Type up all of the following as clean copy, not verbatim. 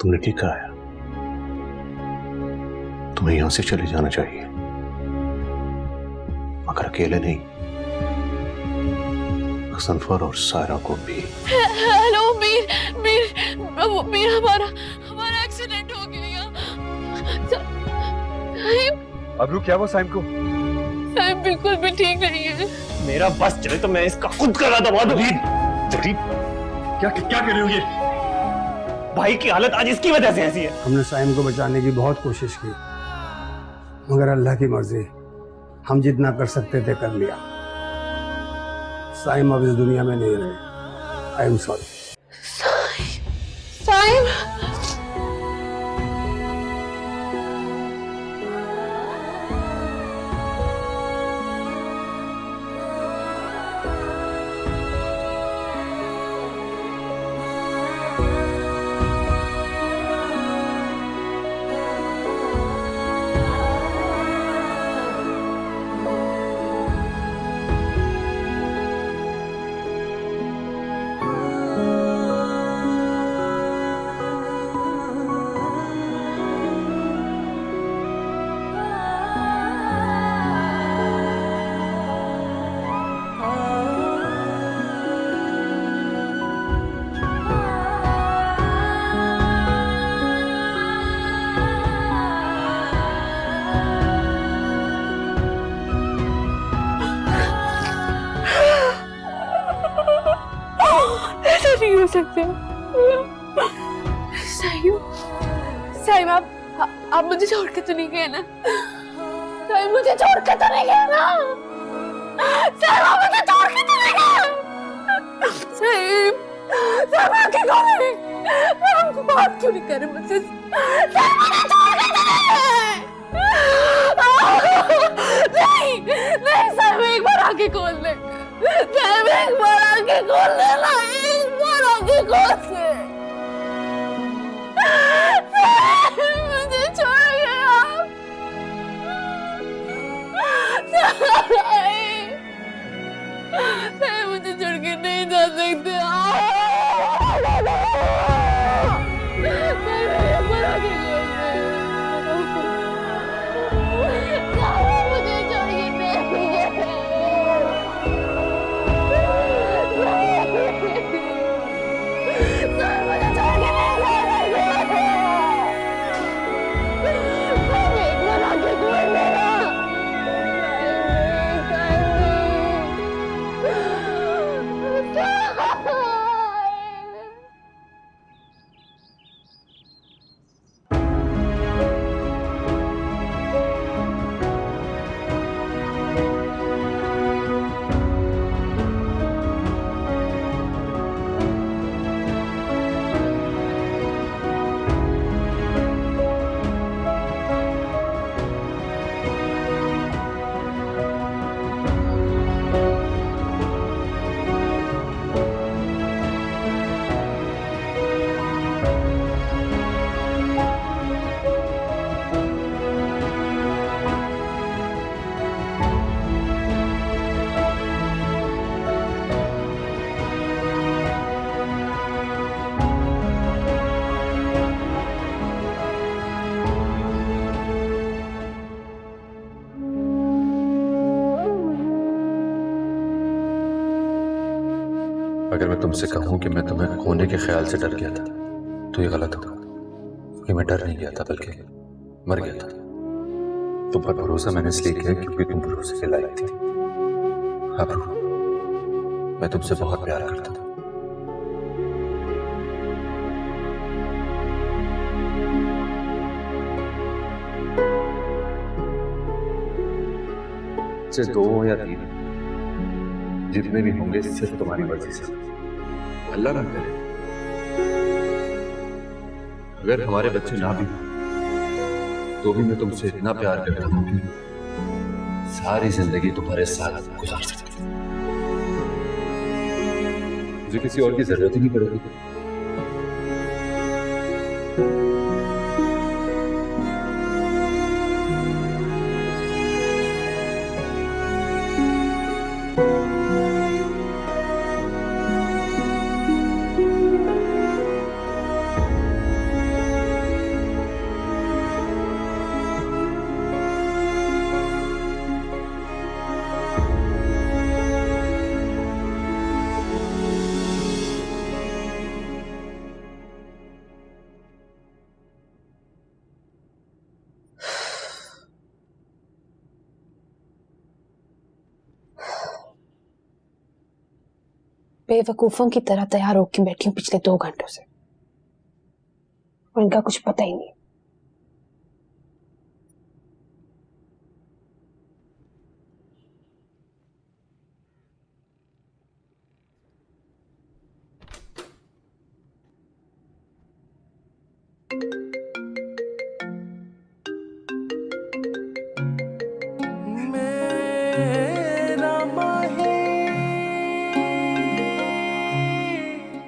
तुमने ठीक कहा है, तुम्हें यहां से चले जाना चाहिए, मगर अकेले नहीं, गजनफर और सायरा को भी। हेलो मीर, मीर हमारा एक्सीडेंट हो गया। अबरू क्या हुआ साइम को? साइम बिल्कुल भी ठीक नहीं है। मेरा बस चले तो मैं इसका खुद गला दबा दूं। क्या क्या कर रहे हो ये? भाई की हालत आज इसकी वजह से ऐसी है। हमने साइम को बचाने की बहुत कोशिश की, मगर अल्लाह की मर्जी, हम जितना कर सकते थे कर लिया। साइम अब इस दुनिया में नहीं रहे। I am sorry. साइम ऐसा नहीं हो सकता। साइम आप मुझे छोड़ के तो नहीं गए ना? साइम मुझे छोड़ के तो नहीं गए ना? साइम आप मुझे छोड़ के तो नहीं गए? साइम आंखें खोले, आपको बात क्यों नहीं कर रहे मुझसे? साइम मुझे छोड़ के तो नहीं गए? नहीं साइम एक बार आंखें खोल ले। साइम एक बार आंखें खोल ले ना, एक बार आंखें खोल ले। मुझे छोड़ गए आप। नहीं, मुझे छोड़ के नहीं जा सकते आप। मुझे छोड़ के अगर मैं तुमसे कहूं कि मैं तुम्हें खोने के ख्याल से डर गया था तो ये गलत होगा, क्योंकि मैं डर नहीं गया था बल्कि मर गया था। तुम पर भरोसा मैंने इसलिए किया क्योंकि तुम भरोसे के लायक थी। अब मैं तुमसे बहुत प्यार करता था। से 2 या 3 जितने भी होंगे सिर्फ तुम्हारी मर्जी से, अल्लाह ना करे अगर हमारे बच्चे ना भी तो भी मैं तुमसे इतना प्यार करता हूं कि सारी जिंदगी तुम्हारे साथ गुजार सकता हूं। मुझे किसी और की जरूरत ही नहीं पड़ेगी। बेवकूफों की तरह तैयार होकर बैठी हूँ पिछले 2 घंटों से, और इनका कुछ पता ही नहीं।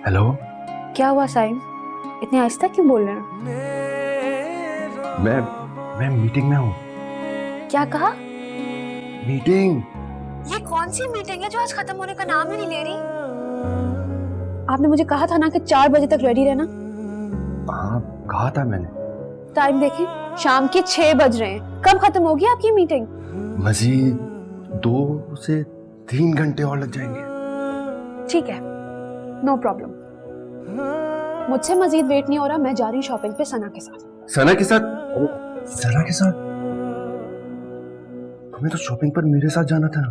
हेलो। क्या हुआ साइम, इतने आहिस्ता क्यों बोल रहे हैं? मैं मीटिंग में हूँ। क्या कहा? मीटिंग। ये कौन सी मीटिंग है जो आज खत्म होने का नाम ही नहीं ले रही? आपने मुझे कहा था ना कि 4 बजे तक रेडी रहना। हाँ कहा था मैंने। टाइम देखें, शाम के 6 बज रहे हैं। कब खत्म होगी आपकी मीटिंग? मजीद 2 से 3 घंटे और लग जाएंगे। ठीक है, नो प्रॉब्लम। मुझसे मजीद वेट नहीं हो रहा, मैं जा रही हूँ शॉपिंग पे सना के साथ। सना के साथ? सना के साथ? तुम्हें तो शॉपिंग पर मेरे साथ जाना था।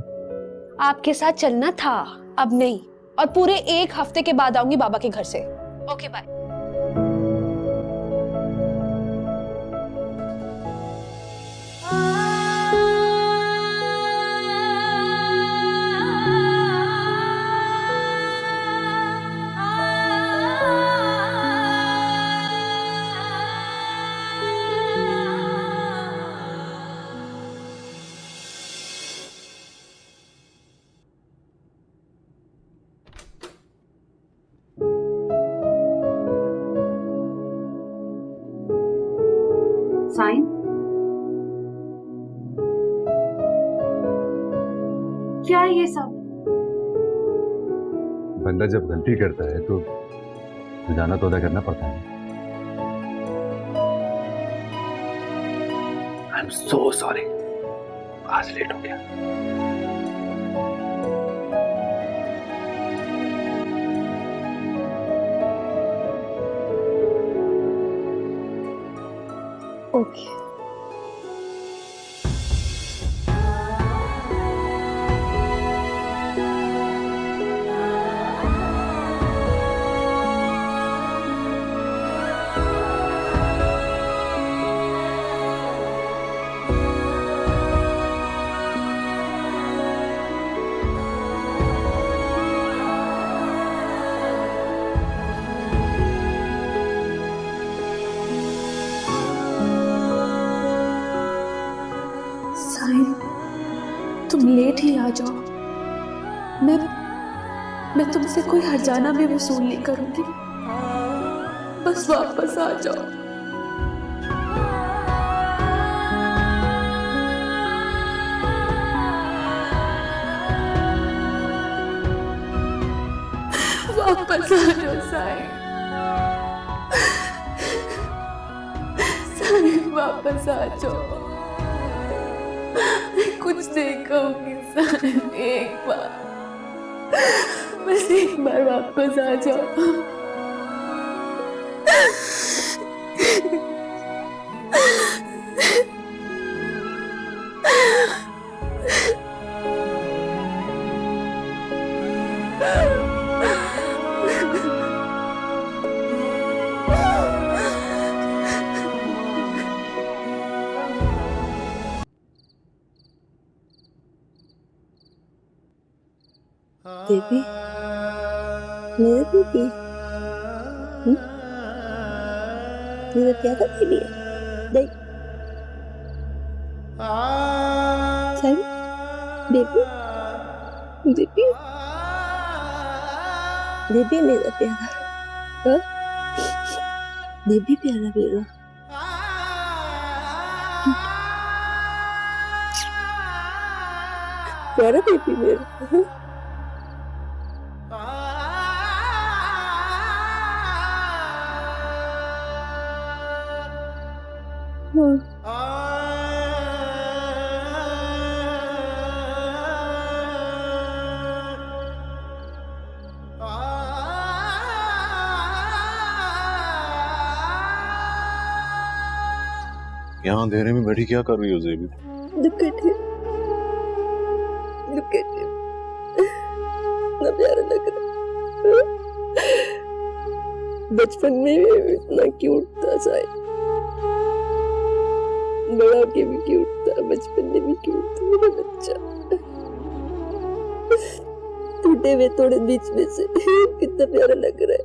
आपके साथ चलना था, अब नहीं। और पूरे 1 हफ्ते के बाद आऊंगी बाबा के घर से। Okay bye. साइन, क्या है ये सब? बंदा जब गलती करता है तो जाना तो अदा करना पड़ता है। आई एम सो सॉरी, आज लेट हो गया। ओके। तुम लेट ही आ जाओ, मैं तुमसे कोई हर्जाना भी वसूल नहीं करूंगी। बस वापस आ जाओ। वापस आ जाओ साईं, साईं वापस आ जाओ। कुछ नहीं कहूंगी साईं, एक बार, बस एक बार वापस आ जाओ। बेबी, मेरा बेबी, मेरा प्यारा बेबी है। देख, चल, बेबी, बेबी, बेबी मेरा प्यारा, हाँ? बेबी प्यारा मेरा। प्यारा बेबी मेरा, हाँ? यहाँ अंधेरे में बैठी क्या कर रही हो ज़ेबी? Look at him. Look at him. ना प्यारा लग रहा। बचपन में भी इतना क्यूट था शायद, बड़ा के भी क्यूट था, बचपन में भी क्यूट था मेरा बच्चा। टूटे हुए थोड़े बीच में से कितना प्यारा लग रहा है।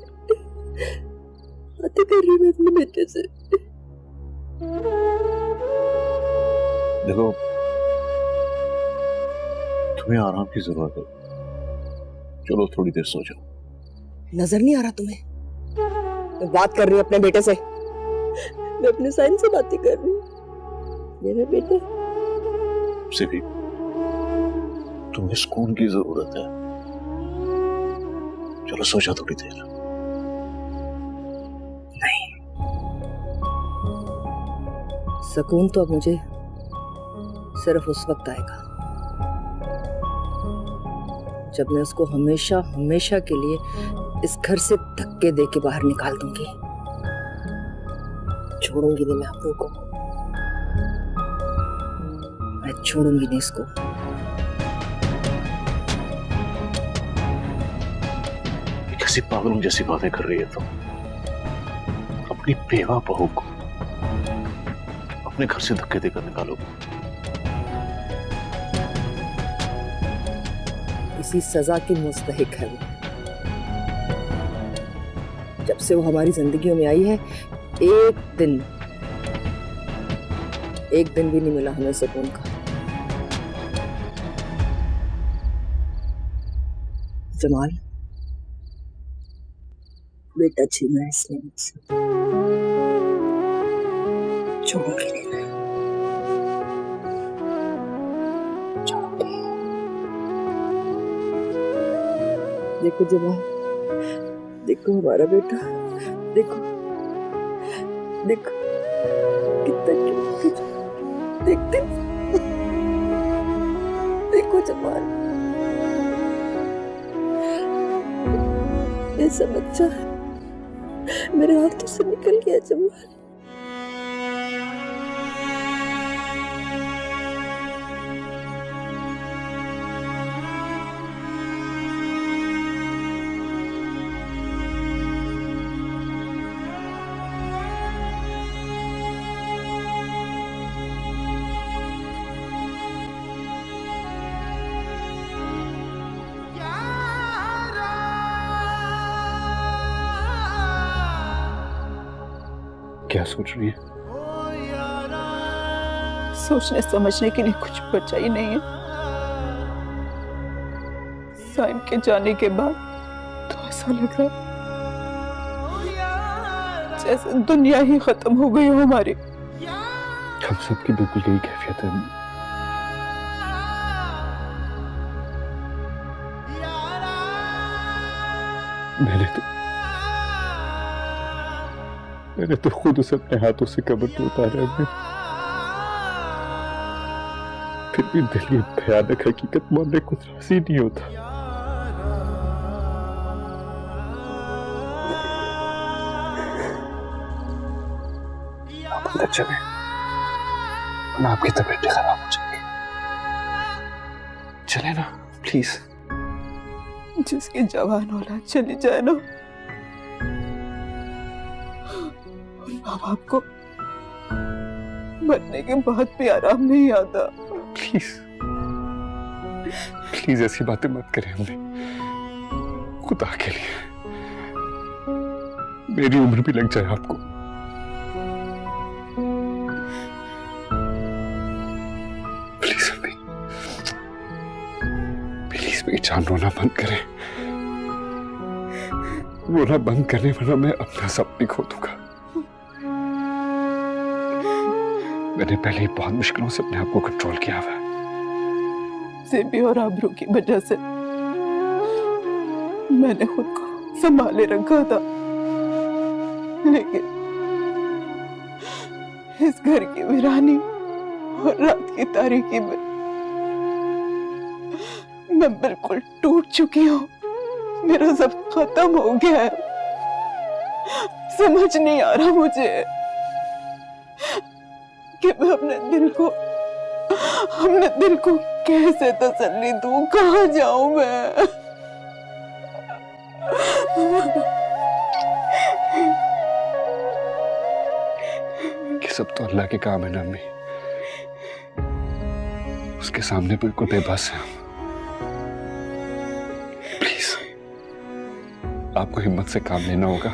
बातें कर रही मैं अपने बेटे से। देखो, तुम्हें आराम की जरूरत है, चलो थोड़ी देर सो जाओ। नजर नहीं आ रहा तुम्हें? मैं बात कर रही हूँ अपने बेटे से, मैं अपने साइन से बातें कर रही हूँ। मेरा बेटा से भी तुम्हें सुकून की जरूरत है, चलो सो जाओ थोड़ी देर। नहीं, सुकून तो अब मुझे सिर्फ उस वक्त आएगा जब मैं उसको हमेशा हमेशा के लिए इस घर से धक्के दे के बाहर निकाल दूंगी। छोड़ूंगी नहीं मैं आप को, मैं छोड़ूंगी नहीं इसको। कैसी पागलों जैसी बातें कर रही है तुम? अपनी बेवा बहू को अपने घर से धक्के देकर निकालोगे? इसी सजा की मुस्तहिक है वो। जब से वो हमारी जिंदगियों में आई है, एक दिन भी नहीं मिला हमें सुकून का। जमाल, बेटा छीना इसने मुझसे, छोड़ूंगी नहीं मैं। देखो जमाल, देखो हमारा बेटा, देखो देखो कितना क्यूट, देखते देखो जमाल, ऐसा बच्चा मेरे हाथों से निकल गया जमाल। क्या सोच रही है? सोचने समझने के लिए कुछ बचा ही नहीं है। साइम के जाने के बाद तो ऐसा लग रहा जैसे दुनिया ही खत्म हो गई हो हमारी। हम सबकी बिल्कुल यही कैफियत है। मैंने तो खुद उसे अपने हाथों से कब्र में उतारा है, फिर भी दिल ये भयानक हकीकत मानने को राजी नहीं होता। आप अंदर चले, वरना आपकी तबीयत खराब हो जाएगी। चले ना प्लीज। जिसकी जवान औलाद चली जाए ना, माँ बाप को मरने के बाद भी आराम नहीं आता। प्लीज प्लीज ऐसी बातें मत करें हमने, खुदा के लिए। मेरी उम्र भी लग जाए आपको। प्लीज अभी, प्लीज मेरी जान रोना बंद करें। रोना बंद करने वाला मैं अपना सब भी खो दूंगा। मैंने पहले ही बहुत मुश्किलों से अपने आप को कंट्रोल किया हुआ है। सेबी और आबरू की वजह से मैंने खुद को संभाले रखा था, लेकिन इस घर की वीरानी और रात की तारीकी में मैं बिल्कुल टूट चुकी हूँ। मेरा सब खत्म हो गया है। समझ नहीं आ रहा मुझे कि मैं अपने दिल को कैसे तसल्ली दूं, कहाँ जाऊं मैं। सब तो अल्लाह के काम है ना अम्मी। उसके सामने बिल्कुल बेबस है हम। प्लीज आपको हिम्मत से काम लेना होगा।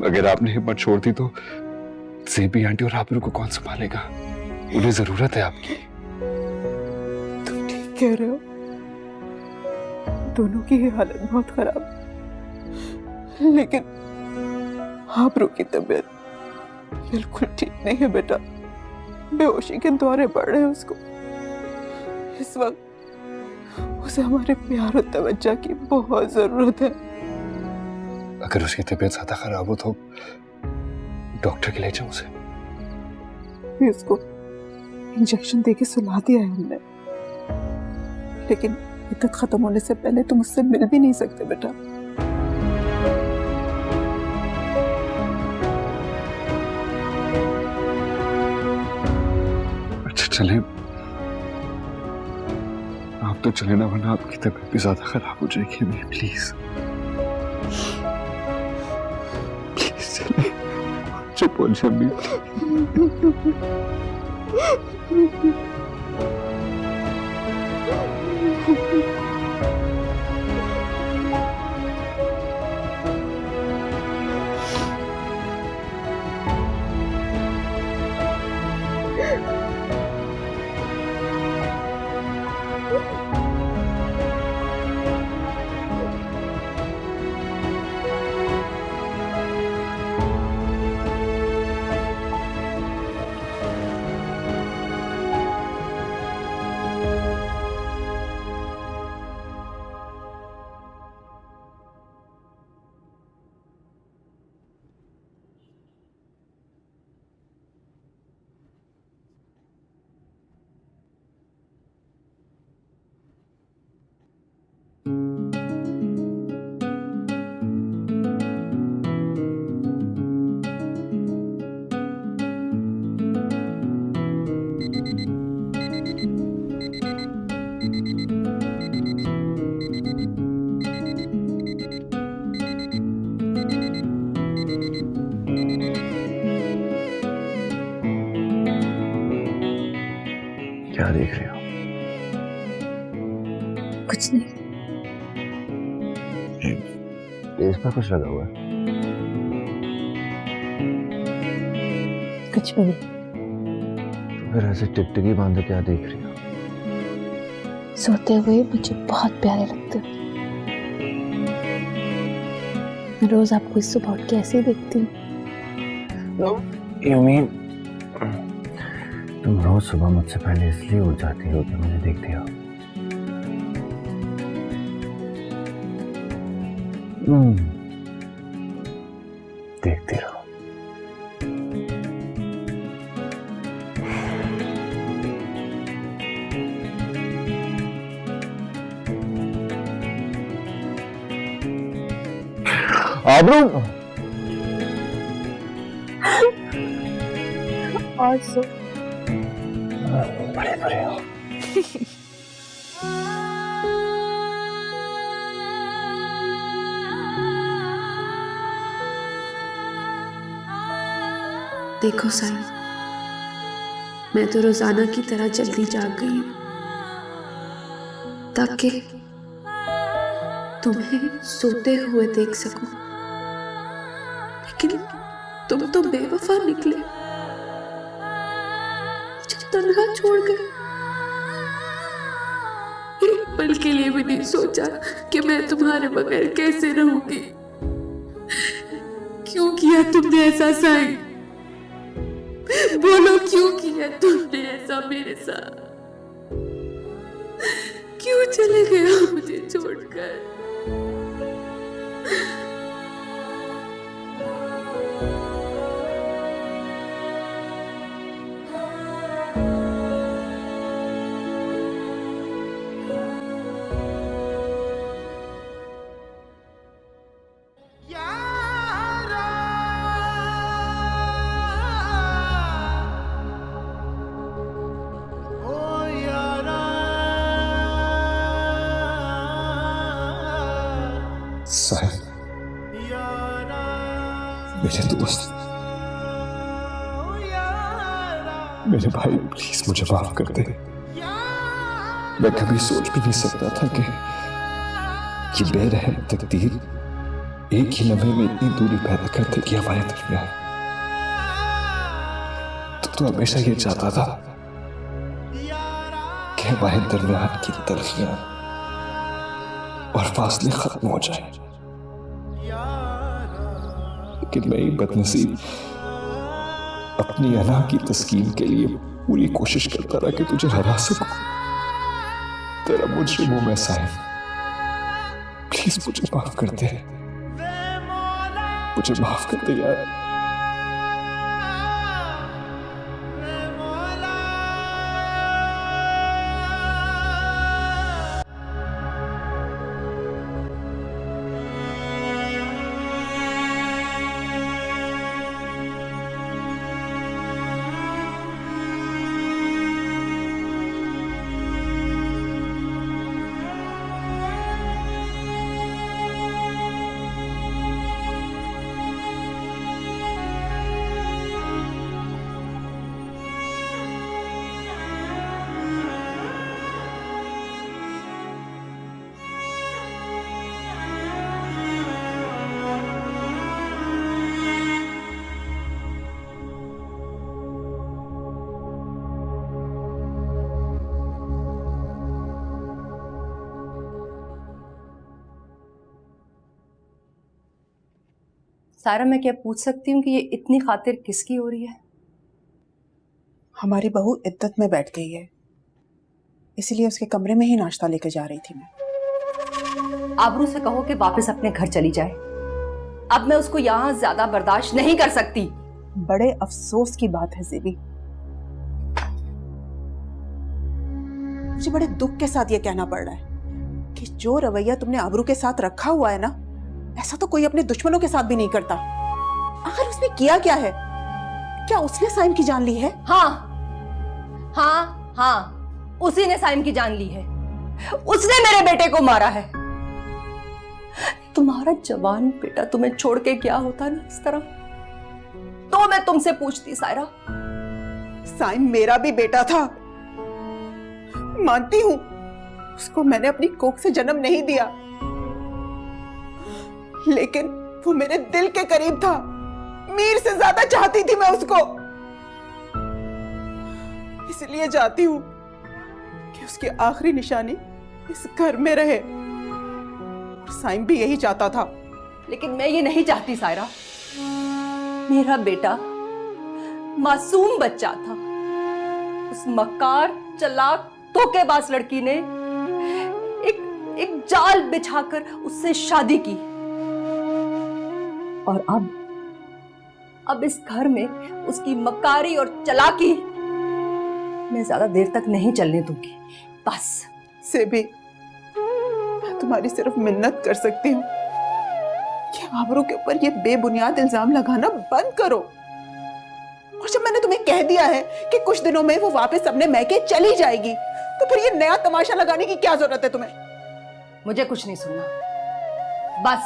अगर आपने हिम्मत छोड़ दी तो ज़ेबी आंटी और आबरू को कौन संभालेगा? उन्हें जरूरत है आपकी। तुम ठीक कह रहे हो, दोनों की ही हालत बहुत खराब, लेकिन आबरू की तबीयत बिल्कुल ठीक नहीं है बेटा। बेहोशी के दौरे पड़ रहे हैं उसको। इस वक्त उसे हमारे प्यार और तवज्जो की बहुत जरूरत है। अगर उसकी तबीयत ज्यादा खराब हो तो डॉक्टर के ले जाओ उसे। भी उसको इंजेक्शन देके सुला दिया है हमने, लेकिन इद्दत खत्म होने से पहले तुम उससे मिल भी नहीं सकते बेटा। अच्छा चले, आप तो चले ना, वरना आपकी तबीयत भी ज्यादा खराब हो जाएगी। अम्मी प्लीज प्लीज चले, चुप हो जाए अम्मी। क्या देख रहे हो? कुछ नहीं। इस पर कुछ लगा हुआ है? कुछ भी नहीं। तो फिर ऐसे टिकटिकी बांधे क्या देख रही हो? सोते हुए मुझे बहुत प्यारे लगते हो। मैं रोज आपको इस सुबह उठ के ऐसे ही देखती हूँ। You mean तुम रोज सुबह मुझसे पहले इसलिए उठ जाती हो कि मुझे देखती हो? देखती रहो। आबरू और सो बड़े बड़े हो। देखो साईं, मैं तो रोजाना की तरह जल्दी जाग गई हूँ ताकि तुम्हें सोते हुए देख सकूं, लेकिन तुम तो बेवफा निकले, मुझे तन्हा छोड़ गए। एक पल के लिए भी नहीं सोचा कि मैं तुम्हारे बगैर कैसे रहूंगी। क्यों किया तुमने ऐसा साईं? बोलो क्यों किया तुमने ऐसा मेरे साथ? क्यों चले गए हो मुझे छोड़कर? साहिब, मेरे दोस्त, मेरे भाई प्लीज मुझे माफ कर दे। मैं कभी सोच भी नहीं सकता था कि ये बेरहम तकदीर एक ही लम्हे में इतनी दूरी पैदा कर देगी हमारे दरमियान। तो हमेशा ये चाहता था कि हमारे दरमियान की तलखियां और फासले खत्म हो जाए, लेकिन मैं ही बदनसीब अपनी अना की तस्कीन के लिए पूरी कोशिश करता रहा कि तुझे हरा सकूं। तेरा मुझे मुंह में साहिब, प्लीज मुझे माफ कर दे, मुझे माफ कर दे यार। सारा, मैं क्या पूछ सकती हूँ कि ये इतनी खातिर किसकी हो रही है? हमारी बहू इद्दत में बैठ गई है, इसीलिए उसके कमरे में ही नाश्ता लेकर जा रही थी मैं। आबरू से कहो कि वापस अपने घर चली जाए। अब मैं उसको यहाँ ज्यादा बर्दाश्त नहीं कर सकती। बड़े अफसोस की बात है ज़ेबी, मुझे बड़े दुख के साथ ये कहना पड़ रहा है कि जो रवैया तुमने आबरू के साथ रखा हुआ है ना, ऐसा तो कोई अपने दुश्मनों के साथ भी नहीं करता। आखिर उसने किया क्या है? क्या उसने साइम की जान ली है? हाँ हाँ हाँ, उसी ने साइम की जान ली है। उसने मेरे बेटे को मारा है। तुम्हारा जवान बेटा तुम्हें छोड़ के क्या होता ना इस तरह, तो मैं तुमसे पूछती सायरा। साइम मेरा भी बेटा था, मानती हूं उसको मैंने अपनी कोख से जन्म नहीं दिया, लेकिन वो मेरे दिल के करीब था। मीर से ज्यादा चाहती थी मैं उसको, इसलिए चाहती हूं कि उसकी आखिरी निशानी इस घर में रहे। और साइम भी यही चाहता था। लेकिन मैं ये नहीं चाहती सायरा। मेरा बेटा मासूम बच्चा था, उस मक्कार चालाक धोखेबाज लड़की ने एक जाल बिछाकर उससे शादी की। और अब इस घर में उसकी मक्कारी और चालाकी मैं ज्यादा देर तक नहीं चलने दूंगी। बस से भी मैं तुम्हारी सिर्फ मिन्नत कर सकती हूँ कि आबरू के ऊपर ये बेबुनियाद इल्जाम लगाना बंद करो। और जब मैंने तुम्हें कह दिया है कि कुछ दिनों में वो वापस अपने मैके चली जाएगी, तो फिर ये नया तमाशा लगाने की क्या जरूरत है तुम्हें? मुझे कुछ नहीं सुनना। बस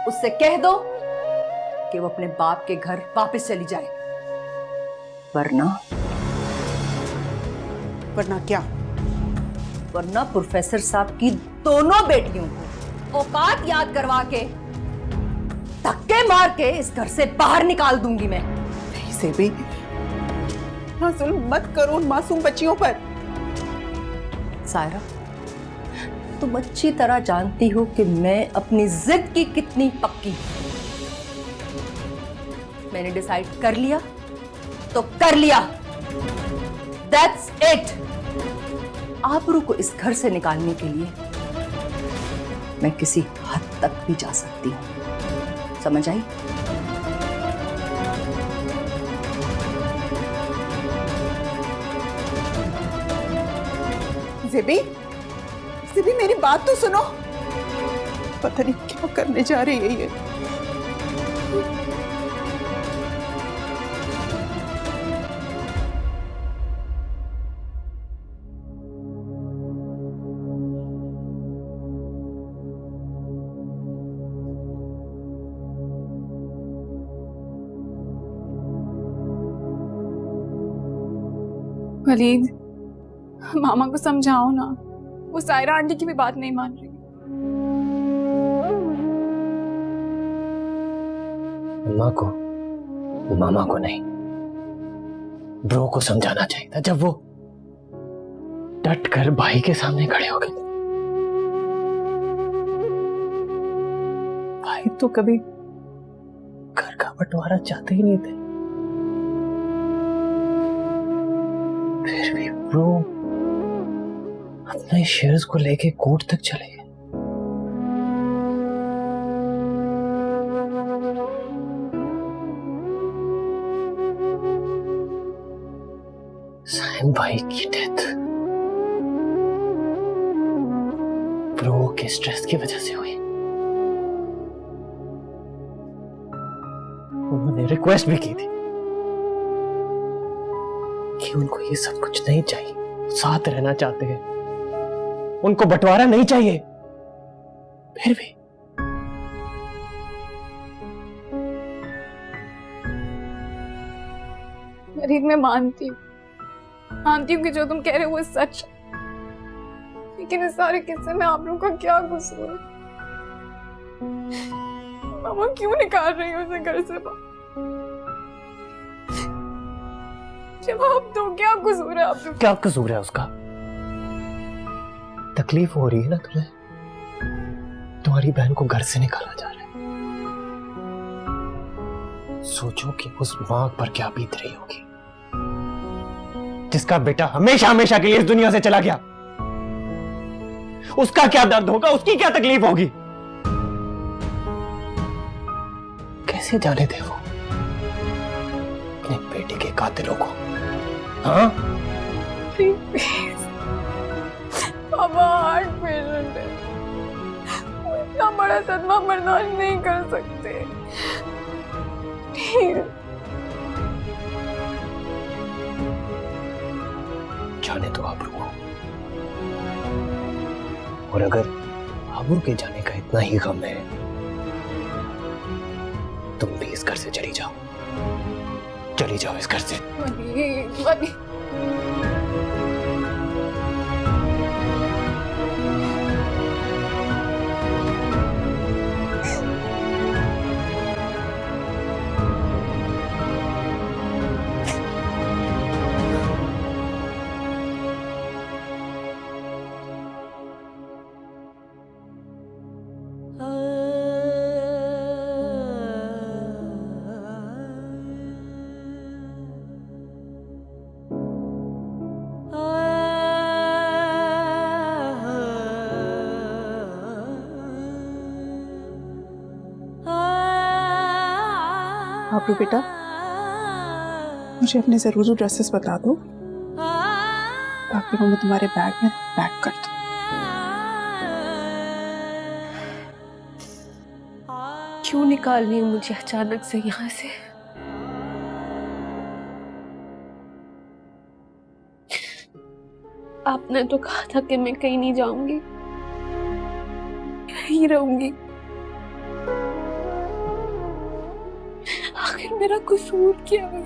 उससे कह दो कि वो अपने बाप के घर वापस चली जाए, वरना क्या? वरना प्रोफेसर साहब की दोनों बेटियों को औकात याद करवा के धक्के मार के इस घर से बाहर निकाल दूंगी मैं। नहीं से भी ना जुल्म मत करो उन मासूम बच्चियों पर। सायरा, तुम अच्छी तरह जानती हो कि मैं अपनी जिद की कितनी पक्की हूं। मैंने डिसाइड कर लिया तो कर लिया। That's it। आबरू को इस घर से निकालने के लिए मैं किसी हद तक भी जा सकती हूं। समझ आई? ज़ेबी, ज़ेबी मेरी बात तो सुनो। पता नहीं क्या करने जा रही है ये। वलीद, मामा को समझाओ ना, वो सायरा आंटी की भी बात नहीं मान रही। अम्मा को, मामा को नहीं, ब्रो को समझाना चाहिए था जब वो डट कर भाई के सामने खड़े हो गए। भाई तो कभी घर का बंटवारा चाहते ही नहीं थे, फिर भी ब्रो अपने शेयर्स को लेके कोर्ट तक चले गए। साइम भाई की डेथ ब्रो के स्ट्रेस की वजह से हुई। उन्होंने रिक्वेस्ट भी की थी कि उनको ये सब कुछ नहीं चाहिए, साथ रहना चाहते हैं, उनको बंटवारा नहीं चाहिए, फिर भी वलीद, मैं मानती हूँ कि जो तुम कह रहे हो वो सच है, लेकिन इस सारे किस्से में आप लोगों का क्या कसूर है? मामा क्यों निकाल रही हो उसे घर से बाहर? जवाब दो, क्या कसूर है आप लोग? क्या कसूर है उसका? तकलीफ हो रही है ना तुम्हें, तुम्हारी बहन को घर से निकाला जा रहा है। सोचो कि उस मां पर क्या बीत रही होगी, जिसका बेटा हमेशा हमेशा के लिए इस दुनिया से चला गया। उसका क्या दर्द होगा, उसकी क्या तकलीफ होगी? कैसे जाने दे वो अपने बेटे के कातिलों को? हाँ, पापा हार्ट पेशेंट है, वो इतना बड़ा सदमा बर्दाश्त नहीं कर सकते। जाने दो आबरू को, और अगर आबरू के जाने का इतना ही गम है, तुम भी इस घर से चली जाओ, चली जाओ इस घर से। वलीद, आबरू बेटा, मुझे अपने जरूरी ड्रेसेस बता दो ताकि मैं तुम्हारे बैग में पैक कर दूं। क्यों निकाल रही है मुझे अचानक से यहाँ से? आपने तो कहा था कि मैं कहीं नहीं जाऊंगी, यहीं रहूंगी। आखिर मेरा कसूर क्या है?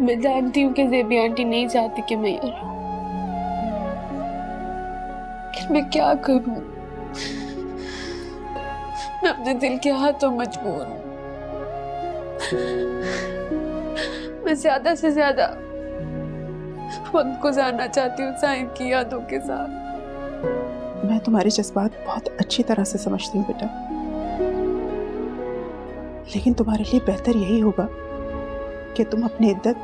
मैं जानती हूँ कि ज़ेबी आंटी नहीं चाहती कि मैं यहाँ रहूं, लेकिन मैं क्या करूं? मैं अपने दिल के हाथों मजबूर हूँ। मैं ज्यादा से ज्यादा वक्त गुजारना चाहती हूँ साइम की यादों के साथ। मैं तुम्हारे जज्बात बहुत अच्छी तरह से समझती हूँ बेटा, लेकिन तुम्हारे लिए बेहतर यही होगा कि तुम अपनी इद्दत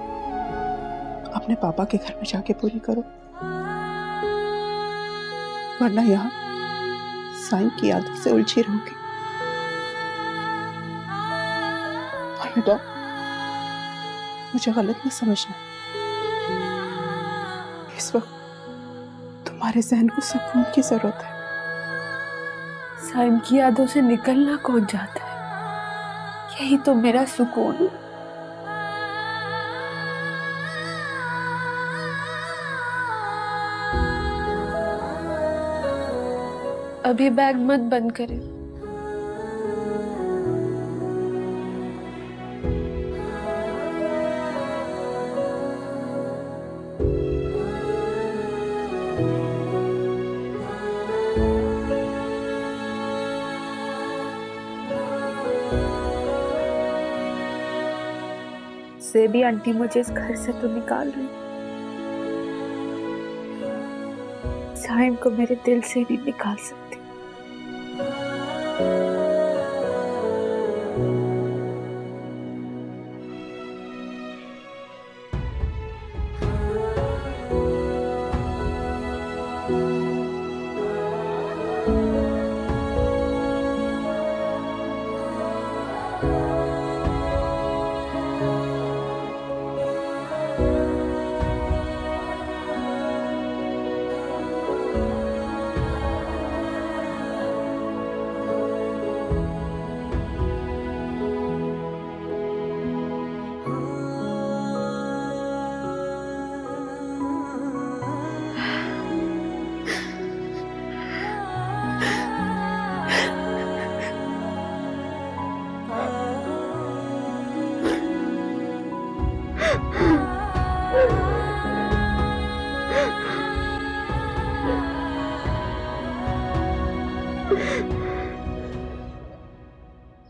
अपने पापा के घर में जाके पूरी करो, वरना यहाँ साइम की यादों से उलझी रहोगी। और बेटा, मुझे गलत मत समझना, इस वक्त तुम्हारे जहन को सुकून की जरूरत है। साइम की यादों से निकलना कौन चाहता है? यही तो मेरा सुकून है। अभी बैग मत बंद करें। से भी आंटी मुझे इस घर से तो निकाल रही, साइम को मेरे दिल से नहीं निकाल सकती।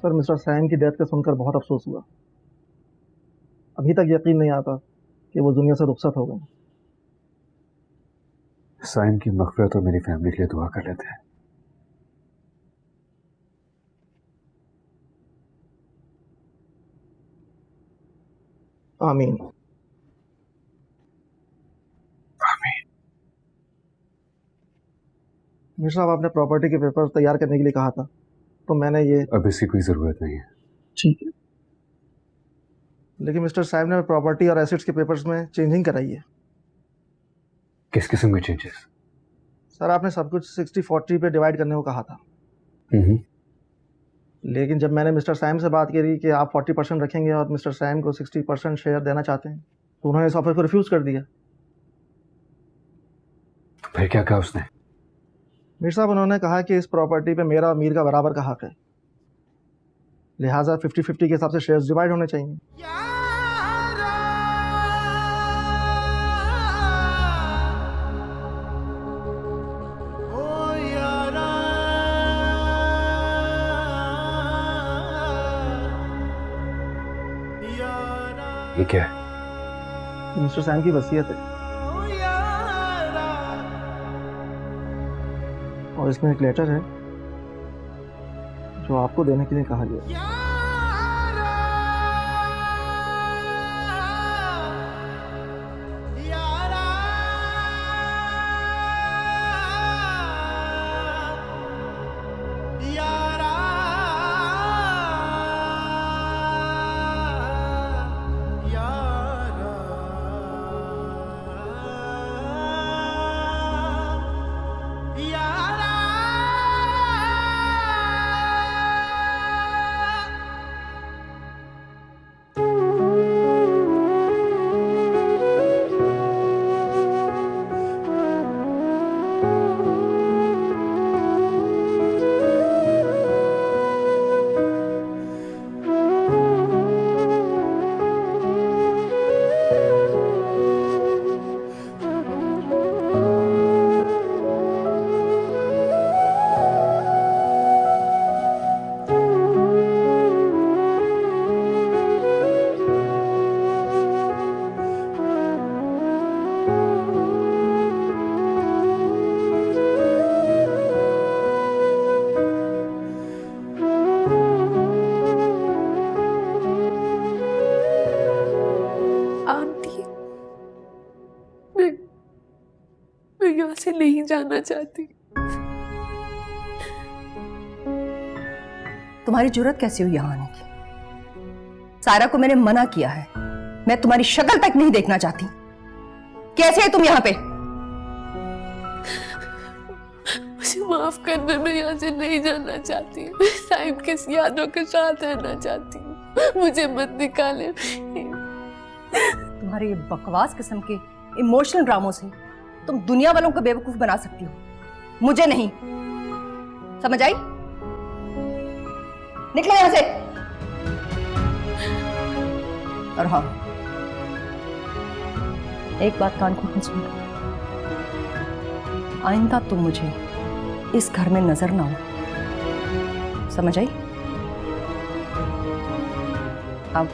सर, मिस्टर सैम की डेथ का सुनकर बहुत अफसोस हुआ। अभी तक यकीन नहीं आता कि वो दुनिया से रुखसत हो गए। साइम की मग़फ़िरत और मेरी फैमिली के लिए दुआ कर लेते हैं। आमीन। मिस्टर साहब, आपने प्रॉपर्टी के पेपर तैयार करने के लिए कहा था, तो मैंने ये। अब इसकी कोई ज़रूरत नहीं है। ठीक है, लेकिन मिस्टर साहब ने प्रॉपर्टी और एसेट्स के पेपर्स में चेंजिंग कराई है। किस किस्म के चेंजेस? सर, आपने सब कुछ 60-40 पे डिवाइड करने को कहा था, लेकिन जब मैंने मिस्टर सैम से बात करी कि आप 40% रखेंगे और मिस्टर सैम को 60% शेयर देना चाहते हैं, तो उन्होंने इस ऑफर को रिफ्यूज़ कर दिया। फिर क्या कहा उसने? मिर्ज़ा साहब, उन्होंने कहा कि इस प्रॉपर्टी पे मेरा और मीर का बराबर का हक है, लिहाजा 50-50 के हिसाब से शेयर्स डिवाइड होने चाहिए। ये क्या है? मिस्टर सैम की वसीयत है, और इसमें एक लेटर है जो आपको देने के लिए कहा गया। यहाँ से नहीं जाना चाहती। तुम्हारी जरूरत कैसी हुई यहाँ आने की? सारा को मैंने मना किया है, मैं तुम्हारी शक्ल तक नहीं देखना चाहती। कैसे है तुम यहाँ पे? मुझे माफ करना, मैं यहाँ से नहीं जाना चाहती। मैं साइम के यादों के साथ रहना चाहती हूँ, मुझे मत निकाले। तुम्हारे ये बकवास किस्म के इमोशनल ड्रामों से तुम दुनिया वालों को बेवकूफ बना सकती हो, मुझे नहीं। समझ आई? निकलो यहां से। और हाँ, एक बात कान खोल सुन, आइंदा तुम मुझे इस घर में नजर ना हो, समझ आई? अब